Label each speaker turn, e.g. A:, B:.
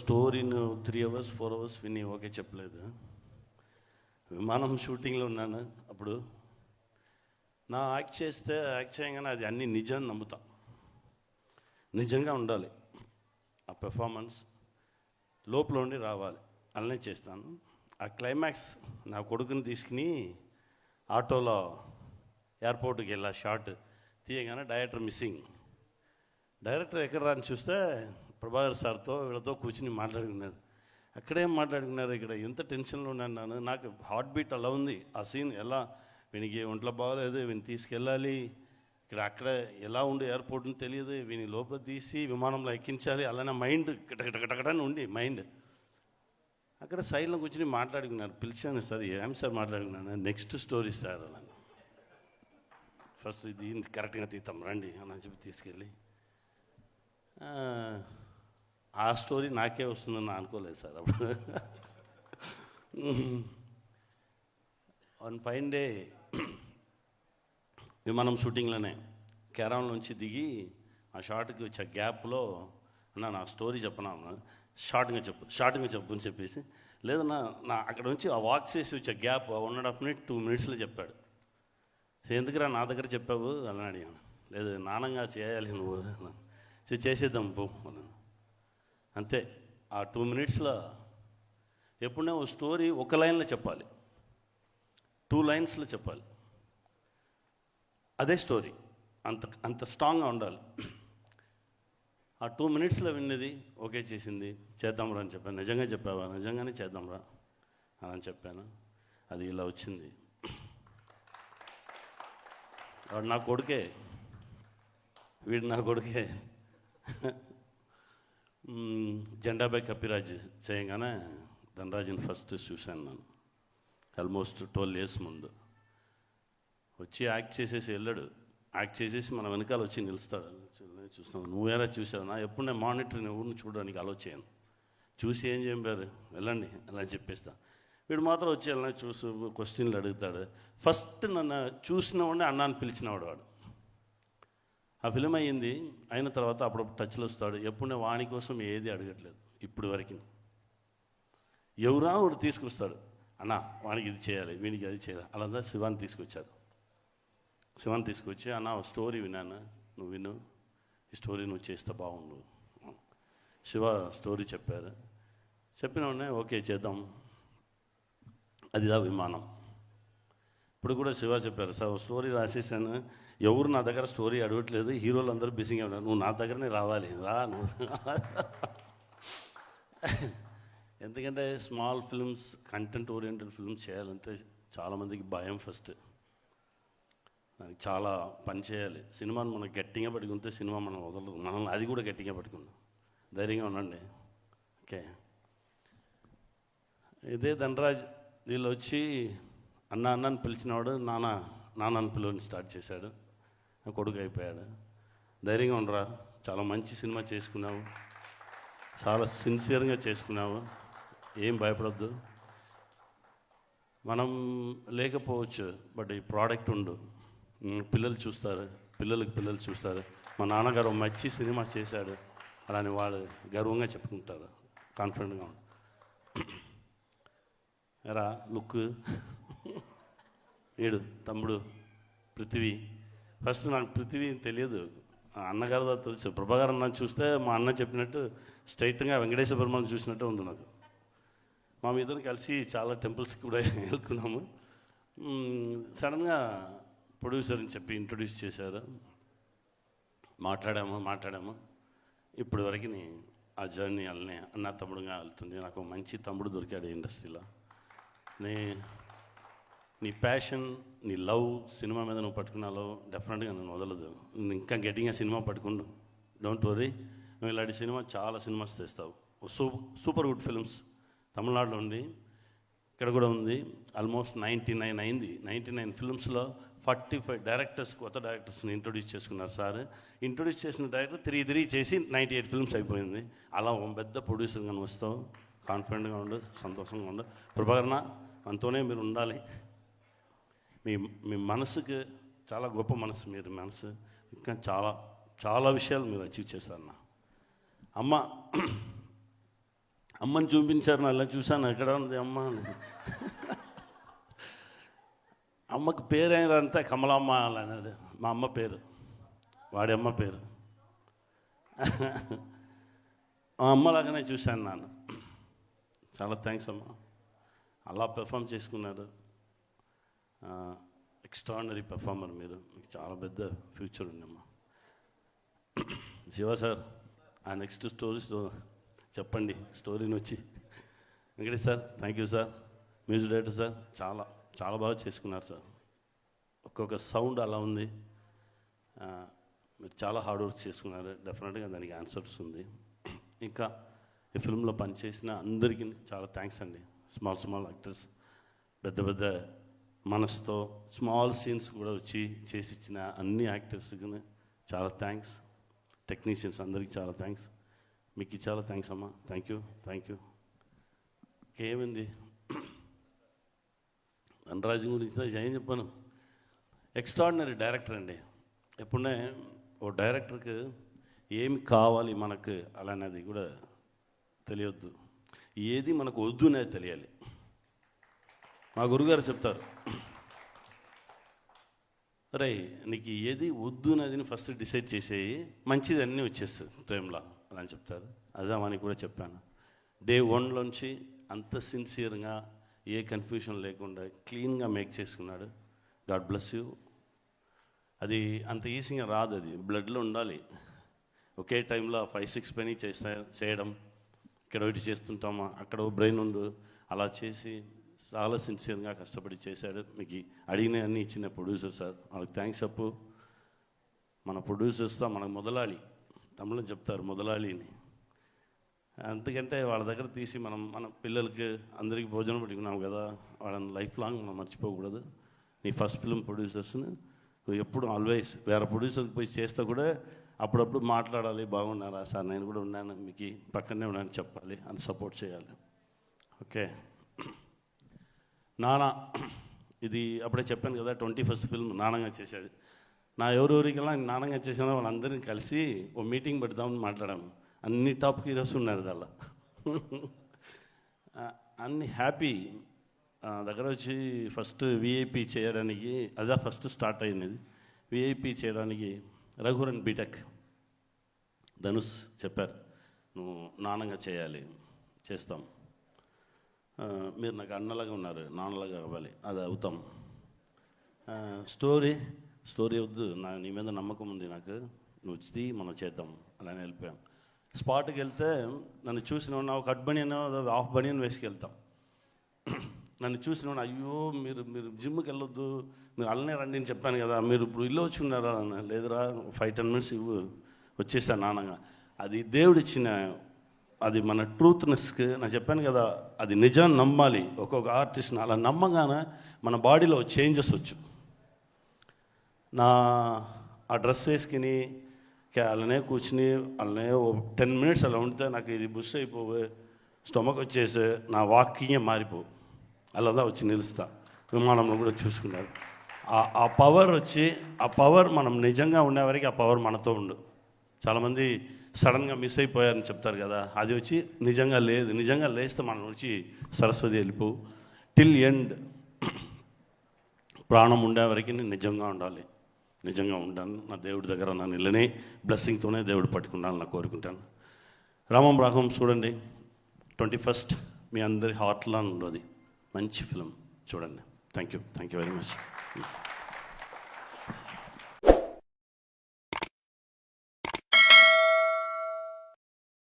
A: స్టోరీని 3 hours 4 hours విని okay చెప్పలేదు. విమానం షూటింగ్లో ఉన్నాను. అప్పుడు నా యాక్ట్ చేయగానే అది అన్నీ నిజం నమ్ముతా. నిజంగా ఉండాలి ఆ పెర్ఫార్మెన్స్, లోపల ఉండి రావాలి, అలానే చేస్తాను. ఆ క్లైమాక్స్ నా కొడుకుని తీసుకుని ఆటోలో ఎయిర్పోర్ట్కి వెళ్ళా. షార్ట్ తీయగానే డైరెక్టర్ మిస్సింగ్. డైరెక్టర్ ఎక్కడ రాని చూస్తే ప్రభాకర్ సార్తో వీళ్ళతో కూర్చుని మాట్లాడుకున్నారు. అక్కడేం మాట్లాడుకున్నారు, ఇక్కడ ఎంత టెన్షన్లో ఉన్నాను. నాకు హార్ట్ బీట్ అలా ఉంది. ఆ సీన్ ఎలా, వీనికి ఒంట్లో బాగోలేదు, వీని తీసుకెళ్ళాలి, అక్కడ ఎలా ఉండే ఎయిర్పోర్ట్ని తెలియదు, వీని లోపల తీసి విమానంలో ఎక్కించాలి, అలానే మైండ్ కటకటకటని ఉండి మైండ్. అక్కడ సైడ్లో కూర్చుని మాట్లాడుకున్నారు. పిలిచాను, సార్ ఏం సార్ మాట్లాడుకున్నాను, నెక్స్ట్ స్టోరీ సార్ అలా. ఫస్ట్ ఇది కరెక్ట్గా తీద్దాం రండి అని చెప్పి తీసుకెళ్ళి, ఆ స్టోరీ నాకే వస్తుందని అనుకోలేదు సార్ అప్పుడు. వన్ ఫైన్ డే విమానం షూటింగ్లోనే కేరళ నుంచి దిగి ఆ షార్ట్కి వచ్చే గ్యాప్లో అన్నా నా స్టోరీ చెప్పనా, షార్ట్గా చెప్పు అని చెప్పేసి, లేదన్నా నా అక్కడ నుంచి ఆ వాక్ చేసి వచ్చే గ్యాప్ 1.5 minute 2 minutesలో చెప్పాడు. ఎందుకురా నా దగ్గర చెప్పావు అని అడిగాను. లేదు నానంగా చేయాలి నువ్వు, చేసేద్దాం పో అంతే. ఆ 2 minutesలో ఎప్పుడైనా ఓ స్టోరీ ఒక లైన్లో చెప్పాలి, 2 linesలో చెప్పాలి, అదే స్టోరీ అంత స్ట్రాంగ్గా ఉండాలి. ఆ 2 minutesలో విన్నది ఓకే చేసింది, చేద్దాంరా అని చెప్పాను. నిజంగా చెప్పావా, నిజంగానే చేద్దాంరా అని చెప్పాను. అది ఇలా వచ్చింది. వాడు నా కొడుకే, వీడు నా కొడుకే. జెండాపై కపిరాజ్ చేయగానే ధనరాజుని ఫస్ట్ చూశాను నేను, ఆల్మోస్ట్ 12 years ముందు. వచ్చి యాక్ట్ చేసేసి వెళ్ళాడు. యాక్ట్ చేసేసి మన వెనకాల వచ్చి నిలుస్తాడు. చూస్తాను, నువ్వేరా చూసావు నా, ఎప్పుడు నేను మానిటర్ని ఊరిని చూడడానికి అలో చేయను. చూసి ఏం చెప్పారు, వెళ్ళండి అలా చెప్పేస్తా. వీడు మాత్రం వచ్చి అలా చూసి క్వశ్చన్లు అడుగుతాడు. ఫస్ట్ నన్ను చూసిన వాడిని అన్నాన్ని పిలిచినవాడు వాడు. ఆ ఫిలిం అయ్యింది, అయిన తర్వాత అప్పుడప్పుడు టచ్లో వస్తాడు. ఎప్పుడు నేను వాణి కోసం ఏది అడగట్లేదు ఇప్పుడు వరకు. ఎవరా వాడు తీసుకొస్తాడు, అన్న వానికి ఇది చేయాలి, వీనికి అది చేయాలి. అలా శివాన్ని తీసుకొచ్చారు. శివాన్ని తీసుకొచ్చి, అన్న స్టోరీ విన్నాను, నువ్వు విను, ఈ స్టోరీ నువ్వు చేస్తే బాగుండు. శివ స్టోరీ చెప్పారు. చెప్పిన వెంటనే ఓకే చేద్దాం, అదిదా విమానం. ఇప్పుడు కూడా శివ చెప్పారు, సార్ స్టోరీ రాసేసాను, ఎవరు నా దగ్గర స్టోరీ అడగట్లేదు, హీరోలు అందరూ బిజీగా ఉన్నారు, నువ్వు నా దగ్గరనే రావాలి, రా నువ్వు. ఎందుకంటే small films, content oriented films చేయాలంటే చాలామందికి భయం. ఫస్ట్ దానికి చాలా పని చేయాలి. సినిమాను మనం గట్టిగా పట్టుకుంటే సినిమా మనం వదలదు, మనం అది కూడా గట్టిగా పట్టుకుందాం. ధైర్యంగా ఉండండి. ఓకే, ఇదే ధనరాజ్ వీళ్ళు వచ్చి అన్నని పిలిచినవాడు నాన్నని పిలువని స్టార్ట్ చేశాడు. నా కొడుకు అయిపోయాడు. ధైర్యంగా ఉండరా, చాలా మంచి సినిమా చేసుకున్నావు, చాలా సిన్సియర్గా చేసుకున్నావు, ఏం భయపడద్దు. మనం లేకపోవచ్చు, బట్ ఈ ప్రోడక్ట్ ఉండు, పిల్లలు చూస్తారు, పిల్లలు చూస్తారు, మా నాన్నగారు మంచి సినిమా చేశాడు అలాని వాళ్ళు గర్వంగా చెప్పుకుంటారు, కాన్ఫిడెంట్గా ఉండు. ఎరా లుక్ ఏడు తమ్ముడు పృథ్వీ. ఫస్ట్ నాకు పృథ్వీ తెలియదు, అన్నగారితో తెలుసు. ప్రభాకర్ అన్న చూస్తే మా అన్న చెప్పినట్టు స్ట్రైట్గా వెంకటేశ్వర పెరుమాళ్ చూసినట్టు ఉంది నాకు. మా ఇద్దరు కలిసి చాలా టెంపుల్స్కి కూడా వెళ్తున్నాము. సడన్గా ప్రొడ్యూసర్ని చెప్పి ఇంట్రొడ్యూస్ చేశారు. మాట్లాడాము. ఇప్పటి వరకు ఆ జర్నీ అలానే అన్న తమ్ముడుగా వెళ్తుంది. నాకు మంచి తమ్ముడు దొరికాడు ఇండస్ట్రీలో. నీ ప్యాషన్, నీ లవ్ సినిమా మీద నువ్వు పట్టుకున్నాలో డెఫినెట్గా నేను వదలదు. నువ్వు ఇంకా గట్టిగా సినిమా పట్టుకుండు, డోంట్ వరీ. నువ్వు ఇలాంటి సినిమా చాలా సినిమాస్ తెస్తావు. సూపర్ గుడ్ ఫిల్మ్స్ తమిళనాడులో ఉంది, ఇక్కడ కూడా ఉంది. ఆల్మోస్ట్ 99 అయింది. 99 ఫిల్మ్స్లో 45 డైరెక్టర్స్, కొత్త డైరెక్టర్స్ని ఇంట్రొడ్యూస్ చేసుకున్నారు సార్. ఇంట్రొడ్యూస్ చేసిన డైరెక్టర్ 3 చేసి 98 ఫిల్మ్స్ అయిపోయింది. అలా ఒక పెద్ద ప్రొడ్యూసర్గా వస్తావు. కాన్ఫిడెంట్గా ఉండు, సంతోషంగా ఉండు. ప్రభాకరణ మనతోనే మీరు ఉండాలి. మీ మనసుకి చాలా గొప్ప మనసు, మీరు మనసు ఇంకా చాలా చాలా విషయాలు మీరు అచీవ్ చేస్తారన్న. అమ్మ అమ్మని చూపించారు, అలా చూశాను, ఎక్కడ ఉంది అమ్మ అని. అమ్మకు పేరు అయినంటే కమలమ్మ అని అన్నాడు. మా అమ్మ పేరు, వాడి అమ్మ పేరు. మా అమ్మలాగానే చూశాను నాన్న. చాలా థ్యాంక్స్ అమ్మ, అలా పెర్ఫామ్ చేసుకున్నారు. ఎక్స్ట్రాడినరీ పెర్ఫార్మర్ మీరు, మీకు చాలా పెద్ద ఫ్యూచర్ ఉందమ్మా. శివ సార్, ఆ నెక్స్ట్ స్టోరీస్ చెప్పండి, స్టోరీని వచ్చి. Venkatesh sir, thank you sir. Music director sir, చాలా చాలా బాగా చేసుకున్నారు సార్. ఒక్కొక్క సౌండ్ అలా ఉంది. మీరు చాలా హార్డ్ వర్క్ చేసుకున్నారు, డెఫినెట్గా దానికి ఆన్సర్స్ ఉంది. ఇంకా ఈ ఫిల్మ్లో పనిచేసిన అందరికీ చాలా థ్యాంక్స్ అండి. స్మాల్ యాక్టర్స్, పెద్ద పెద్ద మనసుతో స్మాల్ సీన్స్ కూడా వచ్చి చేసి ఇచ్చిన అన్ని యాక్టర్స్కి చాలా థ్యాంక్స్. టెక్నీషియన్స్ అందరికీ చాలా థ్యాంక్స్. మీకు చాలా థ్యాంక్స్ అమ్మా. Thank you. ఏమైంది ధనరాజు గురించి ఏం చెప్పాను, ఎక్స్ట్రాడినరీ డైరెక్టర్ అండి. ఎప్పుడే ఓ డైరెక్టర్కి ఏమి కావాలి మనకు అలానేది కూడా తెలియొద్దు, ఏది మనకు వద్దు అనేది తెలియాలి. మా గురుగారు చెప్తారు, రే నీకు ఏది వద్దు అనేది ఫస్ట్ డిసైడ్ చేసేయి, మంచిది అన్నీ వచ్చేస్తుంది టైంలో అలా అని చెప్తారు. అదే అని కూడా చెప్పాను. డే 1లోంచి అంత సిన్సియర్గా, ఏ కన్ఫ్యూషన్ లేకుండా క్లీన్గా మేక్ చేసుకున్నాడు. God bless you. అది అంత ఈజీగా రాదు, అది బ్లడ్లో ఉండాలి. ఒకే టైంలో 5-6 పని చేయడం, ఇక్కడ ఒకటి చేస్తుంటామా, అక్కడ బ్రెయిన్ ఉండు, అలా చేసి చాలా సిన్సియర్గా కష్టపడి చేశాడు. మీకు అడిగిన అన్నీ ఇచ్చిన ప్రొడ్యూసర్ సార్, వాళ్ళకి థ్యాంక్స్ చెప్పు. మన ప్రొడ్యూసర్స్తో మనకు మొదలాలి, తమిళం చెప్తారు మొదలాలిని. అందుకంటే వాళ్ళ దగ్గర తీసి మన పిల్లలకి అందరికీ భోజనం పెట్టుకున్నాం కదా, వాళ్ళని లైఫ్ లాంగ్ మనం మర్చిపోకూడదు. నీ ఫస్ట్ ఫిల్మ్ ప్రొడ్యూసర్స్ని నువ్వు ఎప్పుడు ఆల్వేస్ వేరే ప్రొడ్యూసర్కి పోయి చేస్తే కూడా అప్పుడప్పుడు మాట్లాడాలి, బాగున్నారా సార్, నేను కూడా ఉన్నాను, మీకు పక్కనే ఉన్నాను చెప్పాలి, అని సపోర్ట్ చేయాలి. ఓకే. నానా, ఇది అప్పుడే చెప్పాను కదా, 21st ఫిల్మ్ నానంగా చేసేది. నా ఎవరెవరికల్లా నానంగా చేసినా వాళ్ళందరినీ కలిసి ఓ మీటింగ్ పెడదామని మాట్లాడాము. అన్ని టాప్ హీరోస్ ఉన్నారు దానిలో. అన్ని హ్యాపీ. దగ్గర వచ్చి ఫస్ట్ విఐపి చేయడానికి, అదే ఫస్ట్ స్టార్ట్ అయింది. విఐపి చేయడానికి రఘువరన్ బీటెక్ ధనుష్ చెప్పారు, నువ్వు నానంగా చేయాలి, చేస్తాం, మీరు నాకు అన్నలాగా ఉన్నారు, నాన్నలాగా అవ్వాలి, అది అవుతాం. స్టోరీ వద్దు, నీ మీద నమ్మకం ఉంది నాకు, నువ్వు వచ్చి మనం చేద్దాం, అలానే వెళ్ళిపోయాం. స్పాట్కి వెళ్తే నన్ను చూసిన ఒక కట్ బనియన్, హాఫ్ బనియన్ వేసుకెళ్తాం. నన్ను చూసిన అయ్యో మీరు జిమ్కి వెళ్ళొద్దు, మీరు అలానే రండి అని చెప్పాను కదా, మీరు ఇప్పుడు ఇల్లు వచ్చి ఉన్నారా, లేదురా 5-10 మినిట్స్ ఇవ్వు, వచ్చేసాను నాన్నగా. అది దేవుడిచ్చిన, అది మన ట్రూత్నెస్కి నేను చెప్పాను కదా, అది నిజాన్ని నమ్మాలి. ఒక్కొక్క ఆర్టిస్ట్ని అలా నమ్మగానే మన బాడీలో చేంజెస్ వచ్చు. ఆ డ్రెస్ వేసుకుని అలానే కూర్చుని అలానే 10 మినిట్స్ అలా ఉంటే నాకు ఇది బుష్ అయిపోవు, స్టొమక్ వచ్చేసి నా వాకింగే మారిపోవు, అలా వచ్చి నిలుస్తా. విమానంలో కూడా చూసుకున్నాడు. ఆ పవర్ వచ్చి, ఆ పవర్ మనం నిజంగా ఉండేవరకు ఆ పవర్ మనతో ఉండు. చాలామంది సడన్గా మిస్ అయిపోయారని చెప్తారు కదా, అది వచ్చి నిజంగా లేదు. నిజంగా లేస్తే మనం వచ్చి సరస్వతి వెళ్ళిపోవు. టిల్ ఎండ్ ప్రాణం ఉండేవరకు నిజంగా ఉండాలి, నిజంగా ఉంటాను. నా దేవుడి దగ్గర నన్ను ఇళ్ళనే బ్లెస్సింగ్తోనే దేవుడు పట్టుకుంటాను, నా కోరుకుంటాను. రామం చూడండి, 21st మీ అందరి హార్ట్లో ఉండదు. మంచి ఫిలిం చూడండి. Thank you very much.